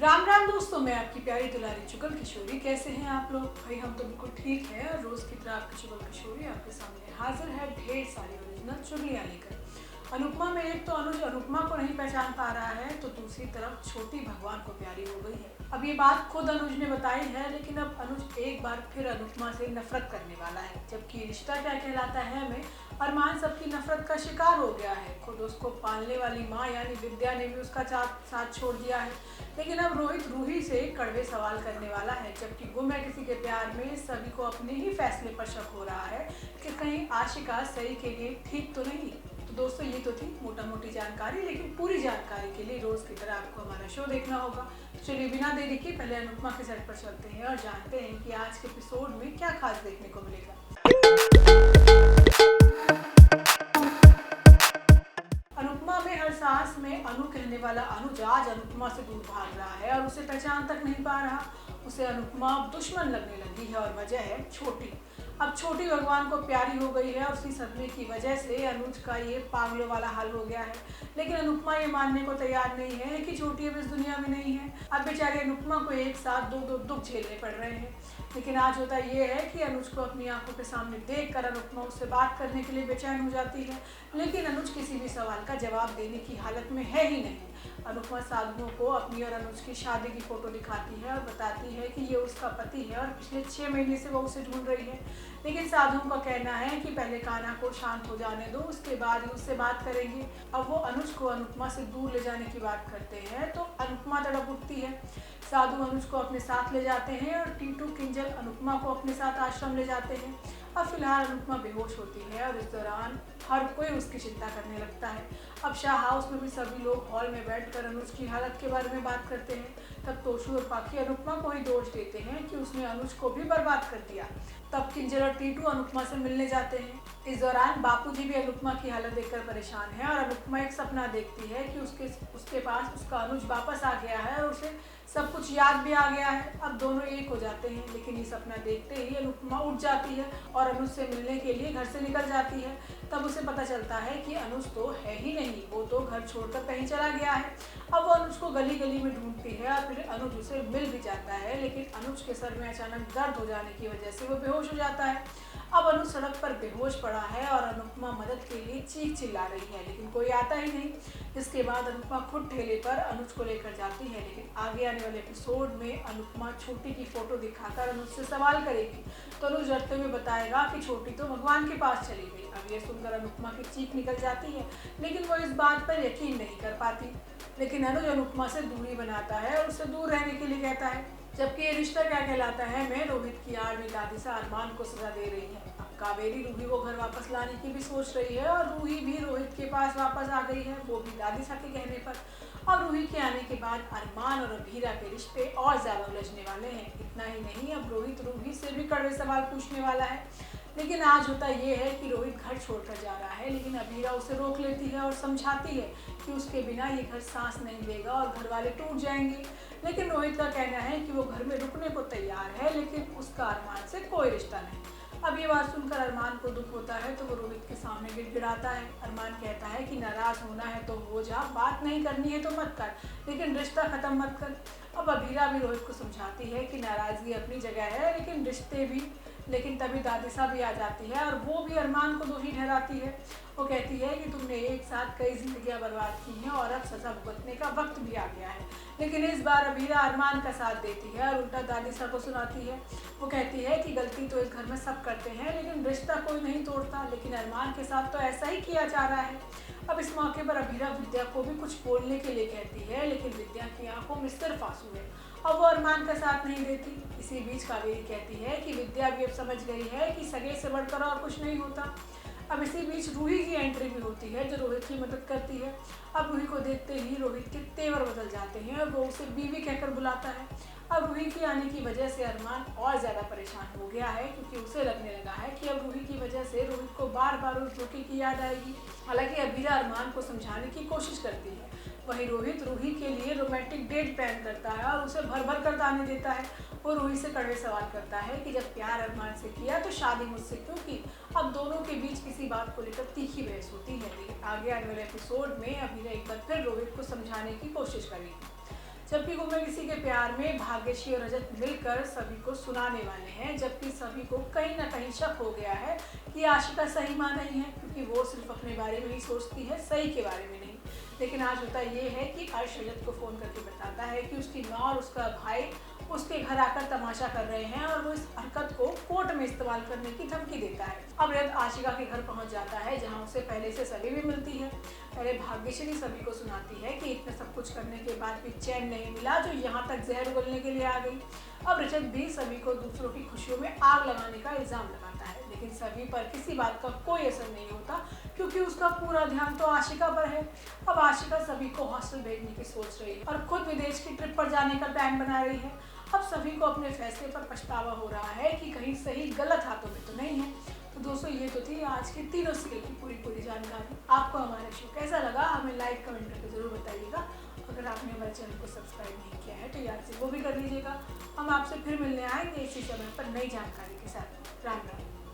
राम राम दोस्तों, मैं आपकी प्यारी दुलारी चुगल किशोरी। कैसे हैं आप लोग? भाई हम तो बिल्कुल ठीक है। और रोज की तरह आपकी चुगल किशोरी आपके सामने हाजिर है ढेर सारी ओरिजिनल चुगलियां लेकर। अनुपमा में एक तो अनुज अनुपमा को नहीं पहचान पा रहा है, तो दूसरी तरफ छोटी भगवान को प्यारी हो गई है। अब ये बात खुद अनुज ने बताई है, लेकिन अब अनुज एक बार फिर अनुपमा से नफरत करने वाला है। जबकि रिश्ता क्या कहलाता है में अरमान सबकी नफरत का शिकार हो गया है। खुद उसको पालने वाली माँ यानी विद्या ने भी उसका साथ छोड़ दिया है। लेकिन अब रोहित रूही से कड़वे सवाल करने वाला है। जबकि गुम है किसी के प्यार में, सभी को अपने ही फैसले पर शक हो रहा है कि कहीं आशिका सही के लिए ठीक तो नहीं। तो दोस्तों, ये तो थी मोटा मोटी जानकारी, लेकिन पूरी जानकारी के लिए रोज की तरह आपको हमारा शो देखना होगा। तो चलिए बिना देरी के पहले अनुपमा के सेट पर चलते हैं और जानते हैं कि आज के एपिसोड में क्या खास देखने को मिलेगा। अनुपमा में हर सांस में अनु कहने वाला अनुज आज अनुपमा से दूर भाग रहा है और उसे पहचान तक नहीं पा रहा। उसे अनुपमा अब दुश्मन लगने लगी है और वजह है छोटी। अब छोटी भगवान को प्यारी हो गई है और उसी सदमे की वजह से अनुज का ये पागलों वाला हाल हो गया है। लेकिन अनुपमा ये मानने को तैयार नहीं है कि छोटी अब इस दुनिया में नहीं है। अब बेचारे अनुपमा को एक साथ दो दुख झेलने पड़ रहे हैं। लेकिन आज होता ये है कि अनुज को अपनी आंखों के सामने देखकर अनुपमा उससे बात करने के लिए बेचैन हो जाती है। लेकिन अनुज किसी भी सवाल का जवाब देने की हालत में है ही नहीं। अनुपमा साधुओं को अपनी और अनुज की शादी की फोटो दिखाती है और बताती है कि ये उसका पति है और पिछले 6 महीने से वो उसे ढूंढ रही है। लेकिन साधुओं का कहना है कि पहले कान्हा को शांत हो जाने दो, उसके बाद ही उससे बात करेंगे। अब वो अनुज को अनुपमा से दूर ले जाने की बात करते हैं तो अनुपमा तड़प उठती है। साधु अनुज को अपने साथ ले जाते हैं और टीटू किंजल अनुपमा को अपने साथ आश्रम ले जाते हैं। अब फिलहाल अनुपमा बेहोश होती है और इस दौरान हर कोई उसकी चिंता करने लगता है। अब शाह हाउस में भी सभी लोग हॉल में बैठकर अनुज की हालत के बारे में बात करते हैं। तब तोशु और पाखी अनुपमा को ही दोष देते हैं कि उसने अनुज को भी बर्बाद कर दिया। तब किंजल और टीटू अनुपमा से मिलने जाते हैं। इस दौरान बापूजी भी अनुपमा की हालत देखकर परेशान है और अनुपमा एक सपना देखती है कि उसके पास उसका अनुज वापस आ गया है और उसे सब कुछ याद भी आ गया है। अब दोनों एक हो जाते हैं। लेकिन ये सपना देखते ही अनुपमा उठ जाती है और अनुज से मिलने के लिए घर से निकल जाती है। तब उसे पता चलता है कि अनुज तो है ही नहीं, वो तो घर छोड़कर कहीं चला गया है। अब वो अनुज को गली गली में ढूंढती है और फिर अनुज उसे मिल भी जाता है। लेकिन अनुज के सर में अचानक दर्द हो जाने की वजह से वो बेहोश हो जाता है। अब अनुज सड़क पर बेहोश पड़ा है और अनुपमा मदद के लिए चीख चिल्ला रही है, लेकिन कोई आता ही नहीं। इसके बाद अनुपमा खुद ठेले पर अनुज को लेकर जाती है। लेकिन आगे आने वाले एपिसोड में अनुपमा छोटी की फोटो दिखाकर अनुज से सवाल करेगी तो अनुज डरते हुए बताएगा कि छोटी तो भगवान के पास चली गई। अब ये सुनकर अनुपमा की चीख निकल जाती है, लेकिन वो इस बात पर यकीन नहीं कर पाती। लेकिन अनुज अनुपमा से दूरी बनाता है और उससे दूर रहने के लिए कहता है। जबकि ये रिश्ता क्या कहलाता है मैं रोहित की आड़ में दादी अरमान को सजा दे रही है। अब कावेरी रूही को घर वापस लाने की भी सोच रही है और रूही भी रोहित के पास वापस आ गई है, वो भी दादी के कहने पर। अब रूही के आने के बाद अरमान और अभीरा के रिश्ते और ज्यादा उलझने वाले हैं। इतना ही नहीं, अब रोहित रूही से भी कड़वे सवाल पूछने वाला है। लेकिन आज होता ये है कि रोहित घर छोड़कर जा रहा है, लेकिन अभीरा उसे रोक लेती है और समझाती है कि उसके बिना ये घर सांस नहीं लेगा और घर वाले टूट जाएंगे। लेकिन रोहित का कहना है कि वो घर में रुकने को तैयार है, लेकिन उसका अरमान से कोई रिश्ता नहीं। अब ये बात सुनकर अरमान को दुख होता है तो वो रोहित के सामने गिड़गिड़ाता है। अरमान कहता है कि नाराज होना है तो हो जा, बात नहीं करनी है तो मत कर, लेकिन रिश्ता खत्म मत कर। अब अभीरा भी रोहित को समझाती है कि नाराजगी अपनी जगह है, लेकिन रिश्ते भी। लेकिन तभी दादिसा भी आ जाती है और वो भी अरमान को दोषी ठहराती है। वो कहती है कि तुमने एक साथ कई जिंदगियां बर्बाद की हैं और अब सजा भुगतने का वक्त भी आ गया है। लेकिन इस बार अभीरा अरमान का साथ देती है और उल्टा दादिसा को सुनाती है। वो कहती है कि गलती तो इस घर में सब करते हैं, लेकिन रिश्ता कोई नहीं तोड़ता, लेकिन अरमान के साथ तो ऐसा ही किया जा रहा है। अब इस मौके पर अभीरा विद्या को भी कुछ बोलने के लिए कहती है, लेकिन विद्या की आंखों में सिर्फ आंसू है। अब वो अरमान का साथ नहीं देती। इसी बीच कावेरी कहती है कि विद्या भी अब समझ गई है कि सगे से बढ़कर और कुछ नहीं होता। अब इसी बीच रूही की एंट्री भी होती है जो रोहित की मदद करती है। अब रूही को देखते ही रोहित के तेवर बदल जाते हैं और वो उसे बीवी कहकर बुलाता है। अब रूही के आने की वजह से अरमान और ज़्यादा परेशान हो गया है, क्योंकि उसे लगने लगा है कि अब रूही की वजह से रोहित को बार बार उस धोखे की याद आएगी। हालांकि अभीरा अरमान को समझाने की कोशिश करती है। वहीं रोहित रूही के लिए रोमांटिक डेट प्लान करता है और उसे भर भर कर दाने देता है। वो रूही से कड़वे सवाल करता है कि जब प्यार अरमान से किया तो शादी मुझसे क्यों की। अब दोनों के बीच किसी बात को लेकर तीखी बहस होती है। लेकिन आगे आने वाले एपिसोड में अभीरा एक बार फिर रोहित को समझाने की कोशिश करेगी। जबकि गुम्मे किसी के प्यार में भाग्यश्री और रजत मिलकर सभी को सुनाने वाले हैं, जबकि सभी को कहीं ना कहीं शक हो गया है कि आशिका सही मां नहीं है, क्योंकि वो सिर्फ अपने बारे में ही सोचती है, सही के बारे में नहीं। लेकिन आज होता ये है कि अर्श रजत को फ़ोन करके बताता है कि उसकी माँ और उसका भाई उसके घर आकर तमाशा कर रहे हैं और वो इस हरकत को कोर्ट में इस्तेमाल करने की धमकी देता है। अब रजत आशिका के घर पहुंच जाता है, जहां उसे पहले से सभी भी मिलती है। पहले भाग्यश्री सभी को सुनाती है कि इतना सब कुछ करने के बाद भी चैन नहीं मिला, जो यहाँ तक जहर उगलने के लिए आ गई। अब रजत भी सभी को दूसरों की खुशियों में आग लगाने का इल्ज़ाम लगाता है, लेकिन सभी पर किसी बात का कोई असर नहीं होता, क्योंकि उसका पूरा ध्यान तो आशिका पर है। अब आशिका सभी को हॉस्टल भेजने की सोच रही है और खुद विदेश की ट्रिप पर जाने का प्लान बना रही है। अब सभी को अपने फैसले पर पछतावा हो रहा है कि कहीं सही गलत हाथों में तो नहीं है। तो दोस्तों, ये तो थी आज की तीनों सीरियल की पूरी जानकारी। आपको हमारा शो कैसा लगा हमें लाइक कमेंट करके ज़रूर बताइएगा। अगर आपने हमारे चैनल को सब्सक्राइब नहीं किया है तो याद से वो भी कर लीजिएगा। हम आपसे फिर मिलने आएंगे इसी समय पर नई जानकारी के साथ। राम राम।